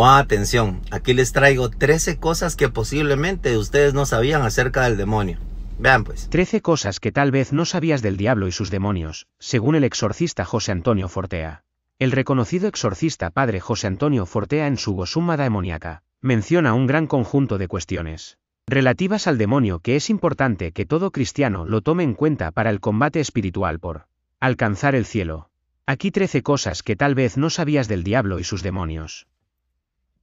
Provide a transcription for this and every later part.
Pongan atención, aquí les traigo 13 cosas que posiblemente ustedes no sabían acerca del demonio. Vean pues. 13 cosas que tal vez no sabías del diablo y sus demonios, según el exorcista José Antonio Fortea. El reconocido exorcista padre José Antonio Fortea en su Summa Daemoniaca, menciona un gran conjunto de cuestiones relativas al demonio que es importante que todo cristiano lo tome en cuenta para el combate espiritual por alcanzar el cielo. Aquí 13 cosas que tal vez no sabías del diablo y sus demonios.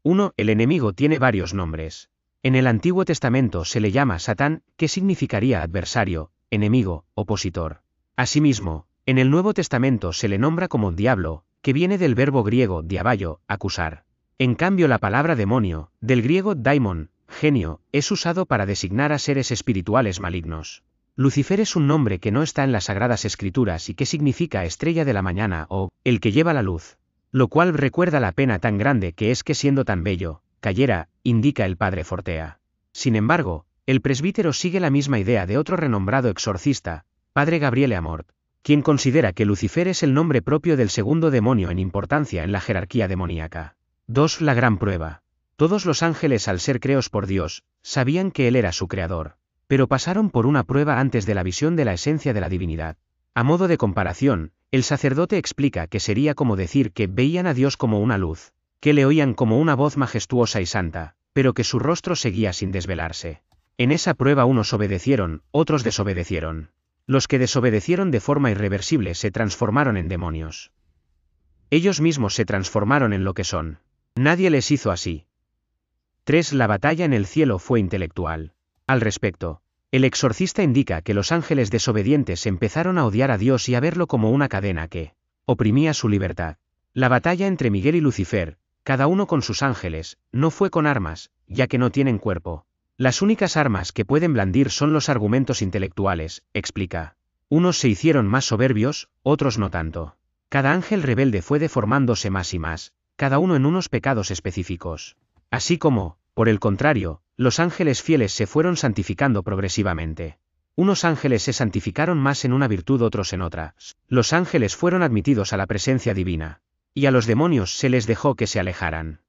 1. El enemigo tiene varios nombres. En el Antiguo Testamento se le llama Satán, que significaría adversario, enemigo, opositor. Asimismo, en el Nuevo Testamento se le nombra como diablo, que viene del verbo griego diabaio, acusar. En cambio la palabra demonio, del griego daimon, genio, es usado para designar a seres espirituales malignos. Lucifer es un nombre que no está en las Sagradas Escrituras y que significa estrella de la mañana o el que lleva la luz, lo cual recuerda la pena tan grande que es que siendo tan bello, cayera, indica el padre Fortea. Sin embargo, el presbítero sigue la misma idea de otro renombrado exorcista, padre Gabriele Amort, quien considera que Lucifer es el nombre propio del segundo demonio en importancia en la jerarquía demoníaca. 2. La gran prueba. Todos los ángeles al ser creados por Dios, sabían que Él era su creador, pero pasaron por una prueba antes de la visión de la esencia de la divinidad. A modo de comparación, el sacerdote explica que sería como decir que veían a Dios como una luz, que le oían como una voz majestuosa y santa, pero que su rostro seguía sin desvelarse. En esa prueba unos obedecieron, otros desobedecieron. Los que desobedecieron de forma irreversible se transformaron en demonios. Ellos mismos se transformaron en lo que son. Nadie les hizo así. 3. La batalla en el cielo fue intelectual. Al respecto, el exorcista indica que los ángeles desobedientes empezaron a odiar a Dios y a verlo como una cadena que oprimía su libertad. La batalla entre Miguel y Lucifer, cada uno con sus ángeles, no fue con armas, ya que no tienen cuerpo. Las únicas armas que pueden blandir son los argumentos intelectuales, explica. Unos se hicieron más soberbios, otros no tanto. Cada ángel rebelde fue deformándose más y más, cada uno en unos pecados específicos. Así como, por el contrario, los ángeles fieles se fueron santificando progresivamente. Unos ángeles se santificaron más en una virtud, otros en otra. Los ángeles fueron admitidos a la presencia divina. Y a los demonios se les dejó que se alejaran.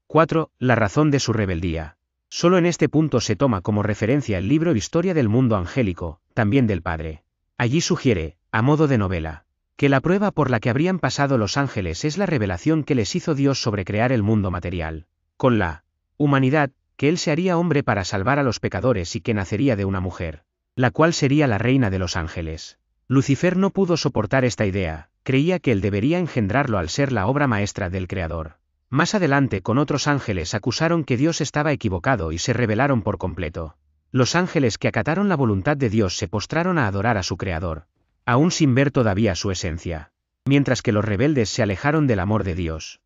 4. La razón de su rebeldía. Solo en este punto se toma como referencia el libro Historia del Mundo Angélico, también del Padre. Allí sugiere, a modo de novela, que la prueba por la que habrían pasado los ángeles es la revelación que les hizo Dios sobre crear el mundo material, con la humanidad, que Él se haría hombre para salvar a los pecadores y que nacería de una mujer, la cual sería la reina de los ángeles. Lucifer no pudo soportar esta idea, creía que él debería engendrarlo al ser la obra maestra del Creador. Más adelante con otros ángeles acusaron que Dios estaba equivocado y se rebelaron por completo. Los ángeles que acataron la voluntad de Dios se postraron a adorar a su Creador, aún sin ver todavía su esencia, mientras que los rebeldes se alejaron del amor de Dios.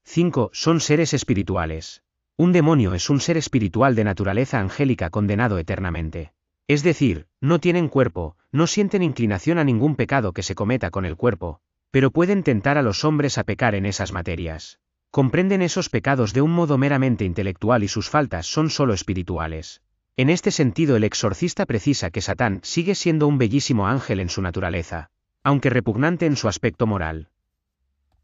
5. Son seres espirituales. Un demonio es un ser espiritual de naturaleza angélica condenado eternamente. Es decir, no tienen cuerpo, no sienten inclinación a ningún pecado que se cometa con el cuerpo, pero pueden tentar a los hombres a pecar en esas materias. Comprenden esos pecados de un modo meramente intelectual y sus faltas son solo espirituales. En este sentido el exorcista precisa que Satán sigue siendo un bellísimo ángel en su naturaleza, aunque repugnante en su aspecto moral.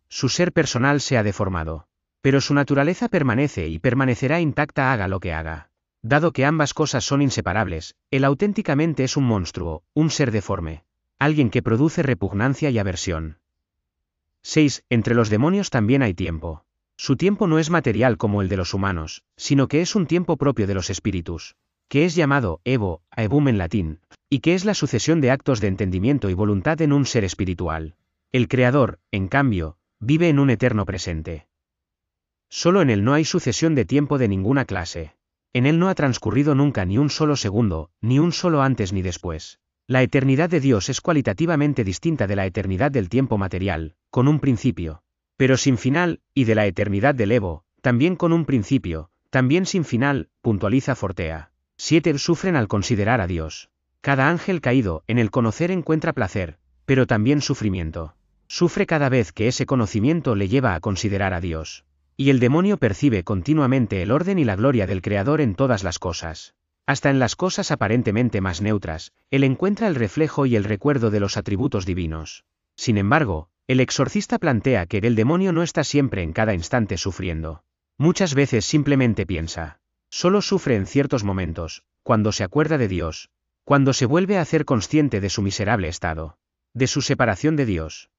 Su ser personal se ha deformado, pero su naturaleza permanece y permanecerá intacta haga lo que haga. Dado que ambas cosas son inseparables, él auténticamente es un monstruo, un ser deforme, alguien que produce repugnancia y aversión. 6. Entre los demonios también hay tiempo. Su tiempo no es material como el de los humanos, sino que es un tiempo propio de los espíritus, que es llamado evo, aevum en latín, y que es la sucesión de actos de entendimiento y voluntad en un ser espiritual. El Creador, en cambio, vive en un eterno presente. Solo en él no hay sucesión de tiempo de ninguna clase. En él no ha transcurrido nunca ni un solo segundo, ni un solo antes ni después. La eternidad de Dios es cualitativamente distinta de la eternidad del tiempo material, con un principio, pero sin final, y de la eternidad del Evo, también con un principio, también sin final, puntualiza Fortea. 7. Sufren al considerar a Dios. Cada ángel caído en el conocer encuentra placer, pero también sufrimiento. Sufre cada vez que ese conocimiento le lleva a considerar a Dios. Y el demonio percibe continuamente el orden y la gloria del Creador en todas las cosas. Hasta en las cosas aparentemente más neutras, él encuentra el reflejo y el recuerdo de los atributos divinos. Sin embargo, El exorcista plantea que el demonio no está siempre en cada instante sufriendo. Muchas veces simplemente piensa. Solo sufre en ciertos momentos, cuando se acuerda de Dios, cuando se vuelve a hacer consciente de su miserable estado, de su separación de Dios.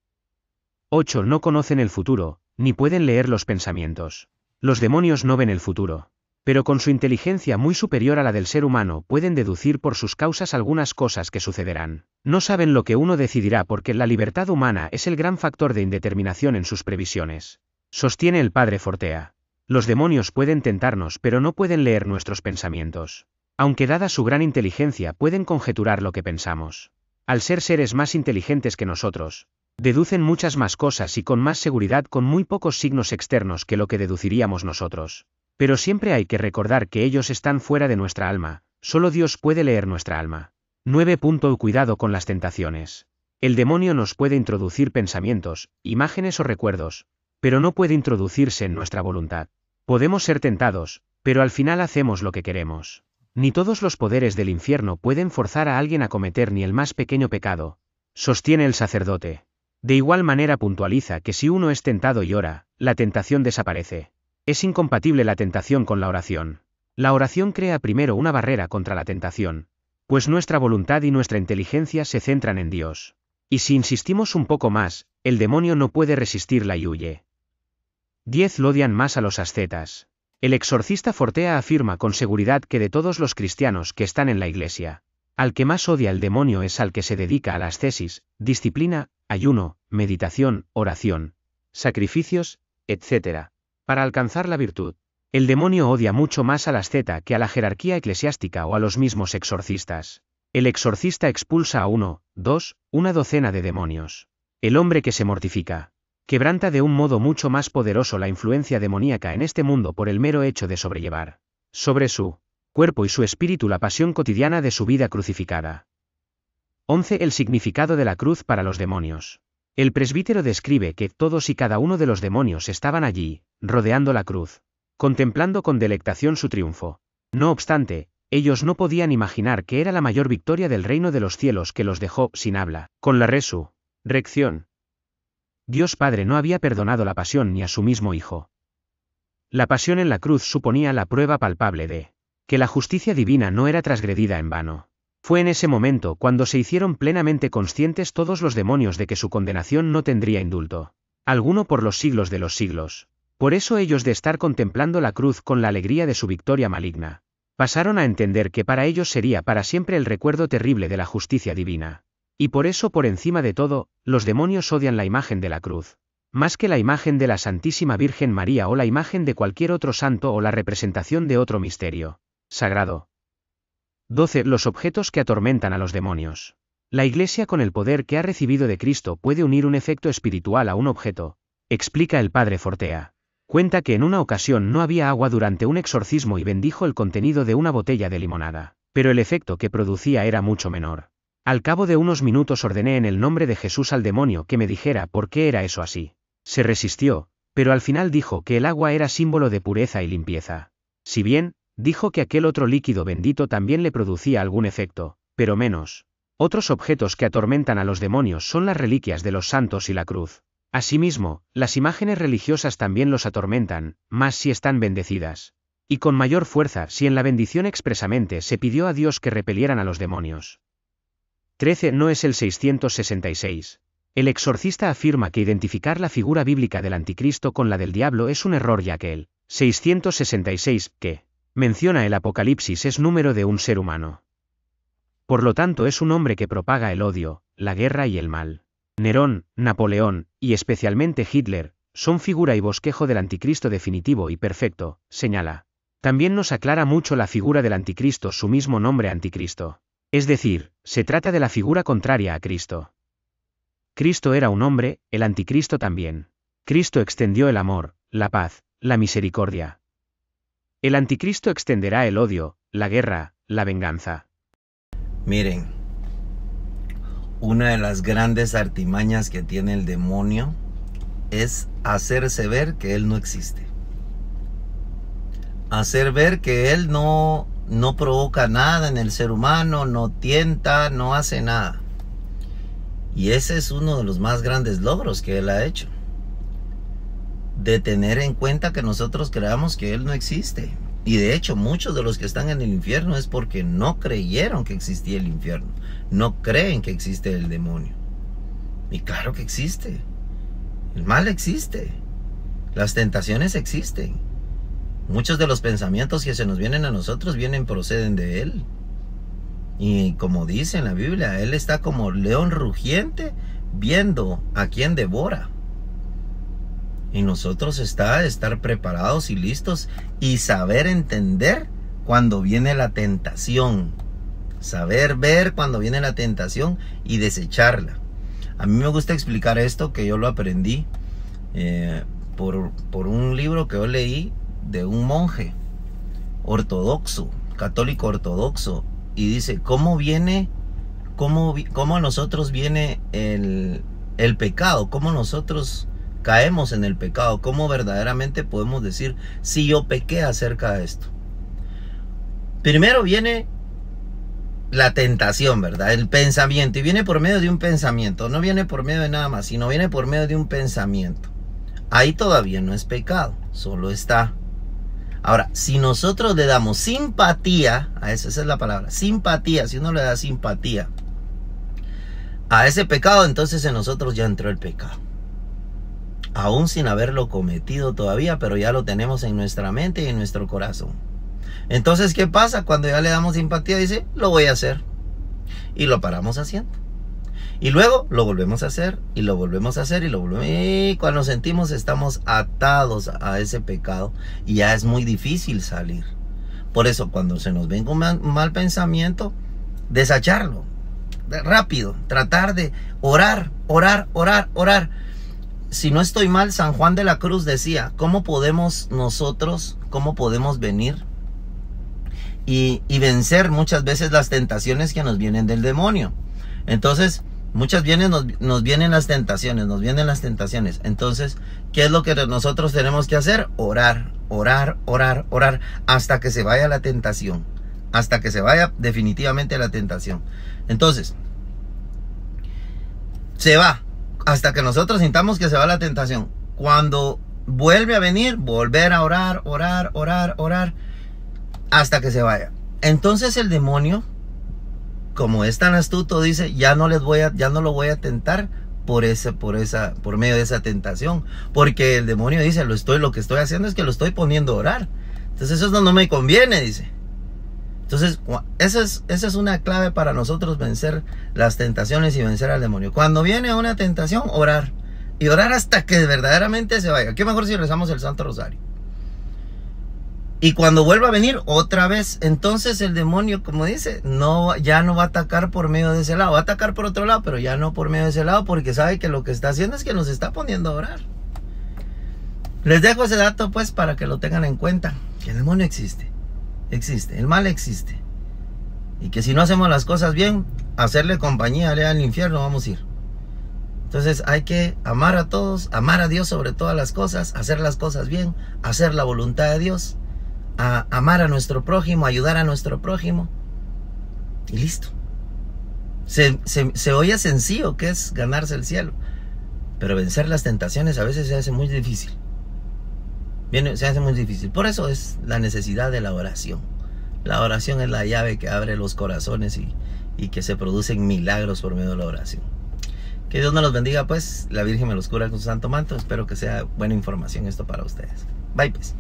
8. No conocen el futuro, ni pueden leer los pensamientos. Los demonios no ven el futuro, pero con su inteligencia muy superior a la del ser humano pueden deducir por sus causas algunas cosas que sucederán. No saben lo que uno decidirá porque la libertad humana es el gran factor de indeterminación en sus previsiones. Sostiene el padre Fortea. Los demonios pueden tentarnos pero no pueden leer nuestros pensamientos. Aunque dada su gran inteligencia pueden conjeturar lo que pensamos. Al ser seres más inteligentes que nosotros, deducen muchas más cosas y con más seguridad con muy pocos signos externos que lo que deduciríamos nosotros. Pero siempre hay que recordar que ellos están fuera de nuestra alma, solo Dios puede leer nuestra alma. 9. Cuidado con las tentaciones. El demonio nos puede introducir pensamientos, imágenes o recuerdos, pero no puede introducirse en nuestra voluntad. Podemos ser tentados, pero al final hacemos lo que queremos. Ni todos los poderes del infierno pueden forzar a alguien a cometer ni el más pequeño pecado, sostiene el sacerdote. De igual manera puntualiza que si uno es tentado y ora, la tentación desaparece. Es incompatible la tentación con la oración. La oración crea primero una barrera contra la tentación, pues nuestra voluntad y nuestra inteligencia se centran en Dios. Y si insistimos un poco más, el demonio no puede resistirla y huye. 10. Odian más a los ascetas. El exorcista Fortea afirma con seguridad que de todos los cristianos que están en la iglesia, al que más odia el demonio es al que se dedica a la ascesis, disciplina, ayuno, meditación, oración, sacrificios, etc., para alcanzar la virtud. El demonio odia mucho más al asceta que a la jerarquía eclesiástica o a los mismos exorcistas. El exorcista expulsa a una docena de demonios. El hombre que se mortifica, quebranta de un modo mucho más poderoso la influencia demoníaca en este mundo por el mero hecho de sobrellevar sobre su cuerpo y su espíritu la pasión cotidiana de su vida crucificada. 11. El significado de la cruz para los demonios. El presbítero describe que todos y cada uno de los demonios estaban allí, rodeando la cruz, contemplando con delectación su triunfo. No obstante, ellos no podían imaginar que era la mayor victoria del reino de los cielos que los dejó sin habla, con la resurrección. Dios Padre no había perdonado la pasión ni a su mismo Hijo. La pasión en la cruz suponía la prueba palpable de que la justicia divina no era transgredida en vano. Fue en ese momento cuando se hicieron plenamente conscientes todos los demonios de que su condenación no tendría indulto alguno por los siglos de los siglos. Por eso ellos, de estar contemplando la cruz con la alegría de su victoria maligna, pasaron a entender que para ellos sería para siempre el recuerdo terrible de la justicia divina. Y por eso, por encima de todo, los demonios odian la imagen de la cruz, más que la imagen de la Santísima Virgen María o la imagen de cualquier otro santo o la representación de otro misterio sagrado. 12. Los objetos que atormentan a los demonios. La Iglesia, con el poder que ha recibido de Cristo, puede unir un efecto espiritual a un objeto, explica el padre Fortea. Cuenta que en una ocasión no había agua durante un exorcismo y bendijo el contenido de una botella de limonada, pero el efecto que producía era mucho menor. Al cabo de unos minutos ordené en el nombre de Jesús al demonio que me dijera por qué era eso así. Se resistió, pero al final dijo que el agua era símbolo de pureza y limpieza. Si bien, dijo que aquel otro líquido bendito también le producía algún efecto, pero menos. Otros objetos que atormentan a los demonios son las reliquias de los santos y la cruz. Asimismo, las imágenes religiosas también los atormentan, más si están bendecidas. Y con mayor fuerza si en la bendición expresamente se pidió a Dios que repelieran a los demonios. 13. No es el 666. El exorcista afirma que identificar la figura bíblica del anticristo con la del diablo es un error, ya que el 666, que menciona el Apocalipsis, es número de un ser humano. Por lo tanto es un hombre que propaga el odio, la guerra y el mal. Nerón, Napoleón, y especialmente Hitler, son figura y bosquejo del anticristo definitivo y perfecto, señala. También nos aclara mucho la figura del anticristo su mismo nombre, anticristo. Es decir, se trata de la figura contraria a Cristo. Cristo era un hombre, el anticristo también. Cristo extendió el amor, la paz, la misericordia. El anticristo extenderá el odio, la guerra, la venganza. Miren, una de las grandes artimañas que tiene el demonio es hacerse ver que él no existe. Hacer ver que él no provoca nada en el ser humano, no tienta, no hace nada. Y ese es uno de los más grandes logros que Él ha hecho. De tener en cuenta que nosotros creamos que Él no existe. Y de hecho, muchos de los que están en el infierno es porque no creyeron que existía el infierno. No creen que existe el demonio. Y claro que existe. El mal existe. Las tentaciones existen. Muchos de los pensamientos que se nos vienen a nosotros proceden de Él. Y como dice en la Biblia, Él está como león rugiente viendo a quien devora. Y nosotros estar preparados y listos y saber entender cuando viene la tentación. Saber ver cuando viene la tentación y desecharla. A mí me gusta explicar esto, que yo lo aprendí por un libro que yo leí de un monje ortodoxo, católico ortodoxo. Y dice, ¿cómo a nosotros viene el pecado? ¿Cómo nosotros caemos en el pecado? ¿Cómo verdaderamente podemos decir si yo pequé acerca de esto? Primero viene la tentación, ¿verdad? El pensamiento. Y viene por medio de un pensamiento. No viene por medio de nada más, sino viene por medio de un pensamiento. Ahí todavía no es pecado, solo está. Ahora, si nosotros le damos simpatía, esa es la palabra, simpatía, si uno le da simpatía a ese pecado, entonces en nosotros ya entró el pecado. Aún sin haberlo cometido todavía, pero ya lo tenemos en nuestra mente y en nuestro corazón. Entonces, ¿qué pasa? Cuando ya le damos simpatía, dice, lo voy a hacer. Y lo paramos haciendo. Y luego lo volvemos a hacer, y lo volvemos a hacer, y lo volvemos. Y cuando sentimos estamos atados a ese pecado, y ya es muy difícil salir. Por eso, cuando se nos venga un mal pensamiento, desecharlo rápido, tratar de orar. Si no estoy mal, San Juan de la Cruz decía, ¿cómo podemos venir y vencer muchas veces las tentaciones que nos vienen del demonio? Entonces, muchas veces nos vienen las tentaciones, Entonces, ¿qué es lo que nosotros tenemos que hacer? Orar, hasta que se vaya la tentación. Hasta que se vaya definitivamente la tentación. Entonces, se va. Hasta que nosotros sintamos que se va la tentación. Cuando vuelve a venir, volver a orar, hasta que se vaya. Entonces el demonio, como es tan astuto, dice, ya no lo voy a tentar por medio de esa tentación. Porque el demonio dice, lo que estoy haciendo es que lo estoy poniendo a orar. Entonces eso no me conviene, dice. Entonces, esa es una clave para nosotros vencer las tentaciones y vencer al demonio. Cuando viene una tentación, orar. Y orar hasta que verdaderamente se vaya. ¿Qué mejor si rezamos el Santo Rosario? Y cuando vuelva a venir otra vez, entonces el demonio, como dice, ya no va a atacar por medio de ese lado. Va a atacar por otro lado, pero ya no por medio de ese lado, porque sabe que lo que está haciendo es que nos está poniendo a orar. Les dejo ese dato pues para que lo tengan en cuenta. Que el demonio existe, el mal existe. Y que si no hacemos las cosas bien, hacerle compañía al infierno vamos a ir. Entonces hay que amar a todos, amar a Dios sobre todas las cosas, hacer las cosas bien, hacer la voluntad de Dios, amar a nuestro prójimo, ayudar a nuestro prójimo. Y listo. Se oye sencillo que es ganarse el cielo, pero vencer las tentaciones a veces se hace muy difícil. Se hace muy difícil. Por eso es la necesidad de la oración. La oración es la llave que abre los corazones y que se producen milagros por medio de la oración. Que Dios nos los bendiga pues. La Virgen me los cura con su santo manto. Espero que sea buena información esto para ustedes. Bye pues.